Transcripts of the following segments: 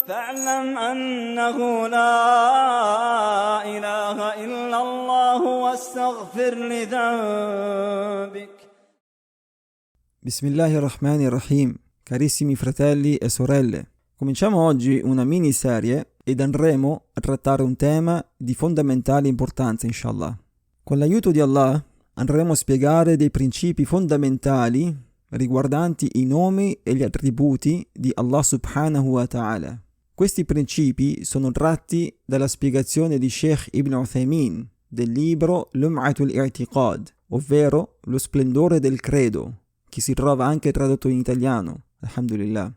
فاعلم أنه لا إله إلا الله واستغفر لذنبك. Bismillahirrahmanirrahim. Carissimi fratelli e sorelle, cominciamo oggi una miniserie ed andremo a trattare un tema di fondamentale importanza, inshallah. Con l'aiuto di Allah andremo a spiegare dei principi fondamentali riguardanti i nomi e gli attributi di Allah subhanahu wa ta'ala. Questi principi sono tratti dalla spiegazione di Sheikh Ibn Uthaymin del libro Lum'atul I'tiqad, ovvero lo splendore del credo, che si trova anche tradotto in italiano, alhamdulillah.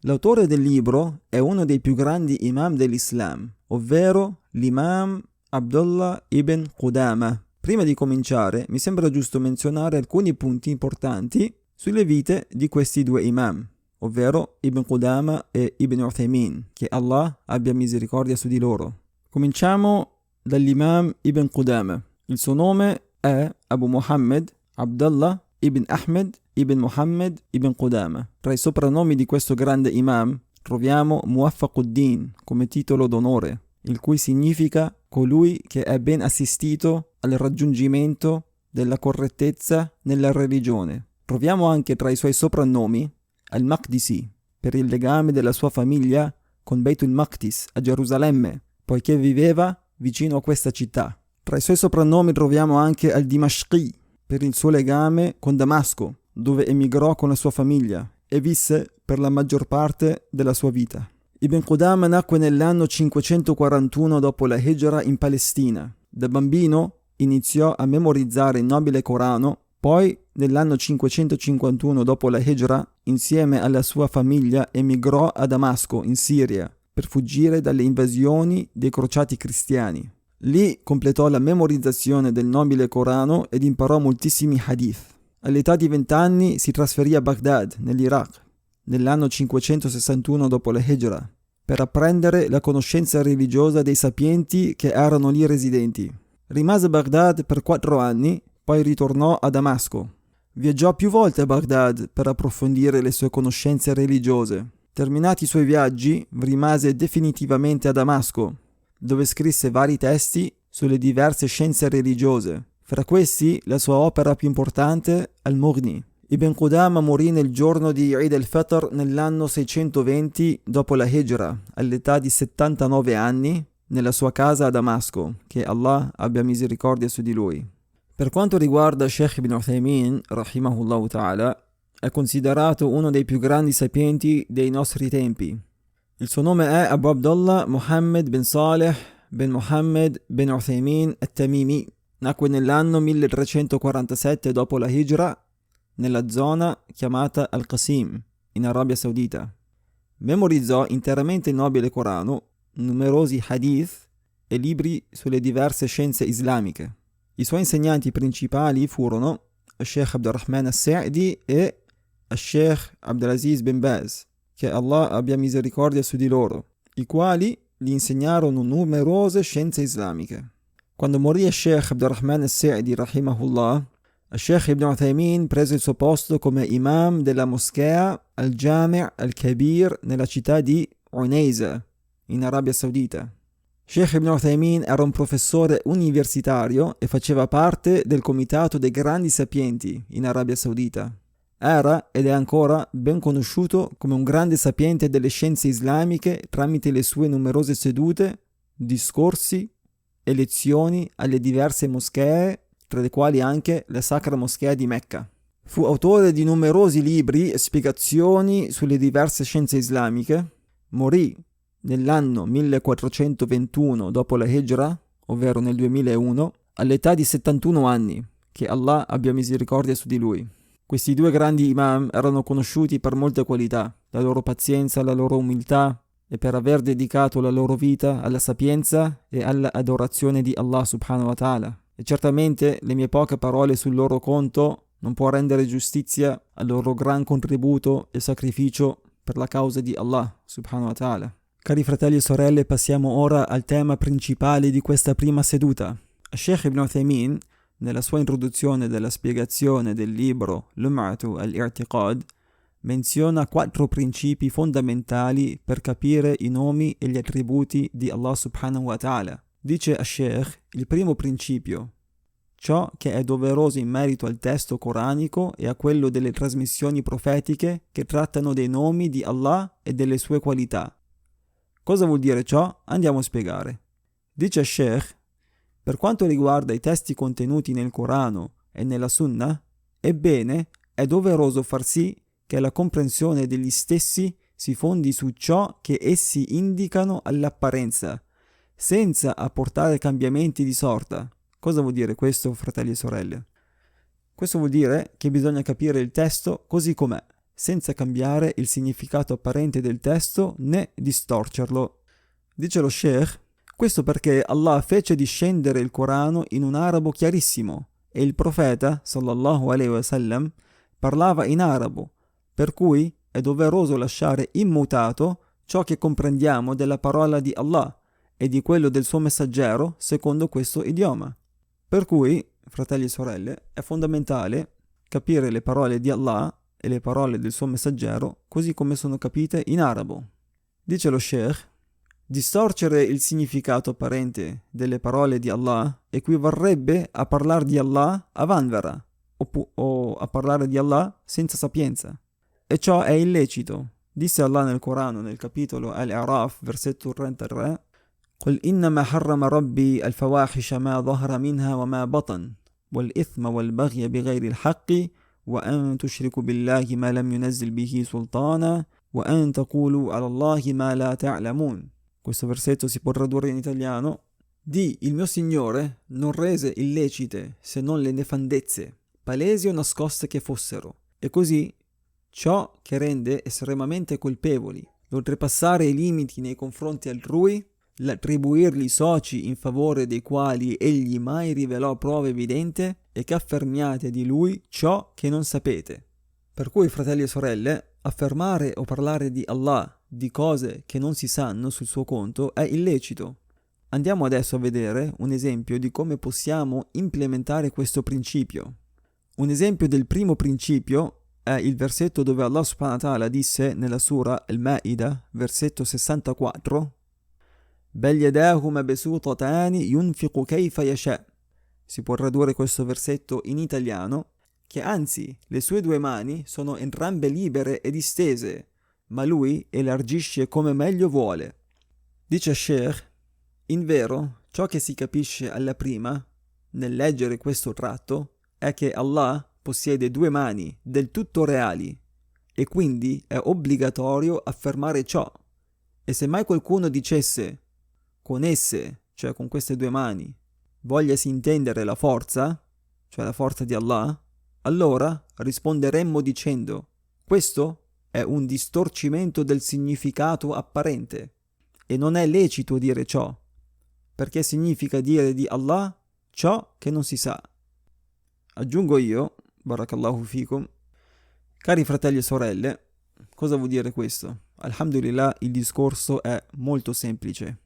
L'autore del libro è uno dei più grandi imam dell'Islam, ovvero l'imam Abdullah ibn Qudama. Prima di cominciare, mi sembra giusto menzionare alcuni punti importanti sulle vite di questi due imam, ovvero Ibn Qudama e Ibn Uthaymin, che Allah abbia misericordia su di loro. Cominciamo dall'imam Ibn Qudama. Il suo nome è Abu Muhammad Abdullah ibn Ahmed ibn Muhammad ibn Qudama. Tra i soprannomi di questo grande imam troviamo Muwaffaquddin come titolo d'onore, il cui significa colui che è ben assistito al raggiungimento della correttezza nella religione. Troviamo anche tra i suoi soprannomi Al-Maqdisi, per il legame della sua famiglia con Beitul Maqdis a Gerusalemme, poiché viveva vicino a questa città. Tra i suoi soprannomi troviamo anche Al-Dimashqi, per il suo legame con Damasco, dove emigrò con la sua famiglia e visse per la maggior parte della sua vita. Ibn Qudama nacque nell'anno 541 dopo la Hijra in Palestina. Da bambino iniziò a memorizzare il nobile Corano, poi nell'anno 551 dopo la Hijra, insieme alla sua famiglia emigrò a Damasco, in Siria, per fuggire dalle invasioni dei crociati cristiani. Lì completò la memorizzazione del nobile Corano ed imparò moltissimi hadith. All'età di 20 anni si trasferì a Baghdad, nell'Iraq, nell'anno 561 dopo la Hijra, per apprendere la conoscenza religiosa dei sapienti che erano lì residenti. Rimase a Baghdad per 4 anni, poi ritornò a Damasco. Viaggiò più volte a Baghdad per approfondire le sue conoscenze religiose. Terminati i suoi viaggi, rimase definitivamente a Damasco, dove scrisse vari testi sulle diverse scienze religiose. Fra questi, la sua opera più importante, Al-Mughni. Ibn Qudama morì nel giorno di Eid al-Fitr nell'anno 620 dopo la Hijra, all'età di 79 anni, nella sua casa a Damasco, che Allah abbia misericordia su di lui. Per quanto riguarda Sheikh Ibn Uthaymin, rahimahullah ta'ala, è considerato uno dei più grandi sapienti dei nostri tempi. Il suo nome è Abu Abdullah Muhammad bin Saleh bin Muhammad bin Uthaymin al-Tamimi. Nacque nell'anno 1347 dopo la Hijra, nella zona chiamata Al-Qasim, in Arabia Saudita. Memorizzò interamente il nobile Corano, numerosi hadith e libri sulle diverse scienze islamiche. I suoi insegnanti principali furono Sheikh Abdurrahman al-Sa'di e Sheikh Abdulaziz bin Baz, che Allah abbia misericordia su di loro, i quali gli insegnarono numerose scienze islamiche. Quando morì Sheikh Abdurrahman al-Sa'di rahimahullah, Sheikh Ibn Uthaymin prese il suo posto come imam della moschea Al-Jami' Al-Kabir nella città di Unayza, in Arabia Saudita. Sheikh Ibn Uthaymin era un professore universitario e faceva parte del comitato dei grandi sapienti in Arabia Saudita. Era ed è ancora ben conosciuto come un grande sapiente delle scienze islamiche tramite le sue numerose sedute, discorsi e lezioni alle diverse moschee, tra le quali anche la Sacra Moschea di Mecca. Fu autore di numerosi libri e spiegazioni sulle diverse scienze islamiche. Morì nell'anno 1421 dopo la Hijra, ovvero nel 2001, all'età di 71 anni, che Allah abbia misericordia su di lui. Questi due grandi imam erano conosciuti per molte qualità, la loro pazienza, la loro umiltà e per aver dedicato la loro vita alla sapienza e all'adorazione di Allah subhanahu wa ta'ala. E certamente le mie poche parole sul loro conto non può rendere giustizia al loro gran contributo e sacrificio per la causa di Allah subhanahu wa ta'ala. Cari fratelli e sorelle, passiamo ora al tema principale di questa prima seduta. Sheikh Ibn Uthaymin, nella sua introduzione della spiegazione del libro Lum'atu al-I'tiqad, menziona 4 principi fondamentali per capire i nomi e gli attributi di Allah subhanahu wa ta'ala. Dice Ash-Sheikh, il primo principio, ciò che è doveroso in merito al testo coranico e a quello delle trasmissioni profetiche che trattano dei nomi di Allah e delle sue qualità. Cosa vuol dire ciò? Andiamo a spiegare. Dice Ash-Sheikh, per quanto riguarda i testi contenuti nel Corano e nella Sunnah, ebbene, è doveroso far sì che la comprensione degli stessi si fondi su ciò che essi indicano all'apparenza, senza apportare cambiamenti di sorta. Cosa vuol dire questo, fratelli e sorelle? Questo vuol dire che bisogna capire il testo così com'è, senza cambiare il significato apparente del testo né distorcerlo. Dice lo Sheikh, questo perché Allah fece discendere il Corano in un arabo chiarissimo e il profeta, sallallahu alaihi wasallam, parlava in arabo, per cui è doveroso lasciare immutato ciò che comprendiamo della parola di Allah e di quello del suo messaggero secondo questo idioma. Per cui, fratelli e sorelle, è fondamentale capire le parole di Allah e le parole del suo messaggero così come sono capite in arabo. Dice lo Sheikh, distorcere il significato apparente delle parole di Allah equivarrebbe a parlare di Allah a vanvera o a parlare di Allah senza sapienza. E ciò è illecito. Disse Allah nel Corano, nel capitolo Al-A'raf, versetto 33, قل إنما حرم ربي الفواحش ما ظهر منها وما بطن والإثم والبغي بغير الحق وأن تشركوا بالله ما لم ينزل به سلطانا وأن تقولوا على الله ما لا تعلمون. Questo versetto si può tradurre in italiano: Di, il mio Signore non rese illecite se non le nefandezze, palesi o nascoste che fossero, e così ciò che rende estremamente colpevoli, l'oltrepassare i limiti nei confronti altrui, l'attribuirgli soci in favore dei quali egli mai rivelò prova evidente e che affermiate di lui ciò che non sapete. Per cui, fratelli e sorelle, affermare o parlare di Allah di cose che non si sanno sul suo conto è illecito. Andiamo adesso a vedere un esempio di come possiamo implementare questo principio. Un esempio del primo principio è il versetto dove Allah subhanahu wa ta'ala disse nella sura Al-Ma'ida, versetto 64, بل يداه مبسوطتان ينفق كيف يشاء. Si può tradurre questo versetto in italiano che anzi le sue 2 mani sono entrambe libere e distese, ma lui elargisce come meglio vuole. Dice Sheikh, in vero, ciò che si capisce alla prima, nel leggere questo tratto, è che Allah possiede 2 mani del tutto reali e quindi è obbligatorio affermare ciò. E se mai qualcuno dicesse con esse, cioè con queste 2 mani, vogliasi intendere la forza, cioè la forza di Allah, allora risponderemmo dicendo: questo è un distorcimento del significato apparente e non è lecito dire ciò, perché significa dire di Allah ciò che non si sa. Aggiungo io, barakallahu fikum, cari fratelli e sorelle, cosa vuol dire questo? Alhamdulillah, il discorso è molto semplice.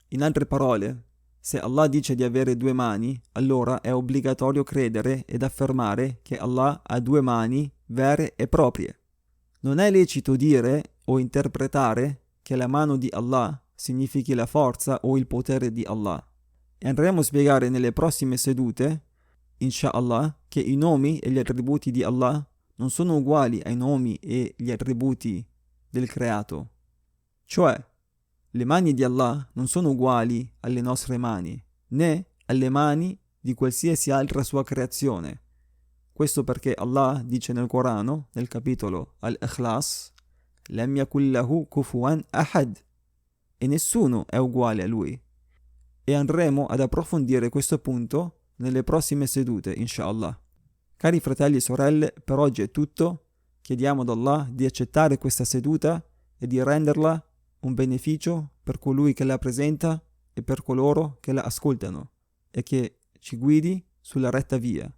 In altre parole, se Allah dice di avere 2 mani, allora è obbligatorio credere ed affermare che Allah ha 2 mani vere e proprie. Non è lecito dire o interpretare che la mano di Allah significhi la forza o il potere di Allah. E andremo a spiegare nelle prossime sedute, inshallah, che i nomi e gli attributi di Allah non sono uguali ai nomi e gli attributi del creato. Cioè, le mani di Allah non sono uguali alle nostre mani, né alle mani di qualsiasi altra sua creazione. Questo perché Allah dice nel Corano, nel capitolo Al-Ikhlas, Lam yakul lahu kufuwan ahad, e nessuno è uguale a lui. E andremo ad approfondire questo punto nelle prossime sedute, inshallah. Cari fratelli e sorelle, per oggi è tutto. Chiediamo ad Allah di accettare questa seduta e di renderla un beneficio per colui che la presenta e per coloro che la ascoltano, e che ci guidi sulla retta via.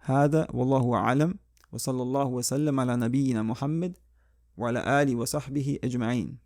هذا والله أعلم وصلى الله وسلم على نبينا محمد وعلى آله وصحبه أجمعين.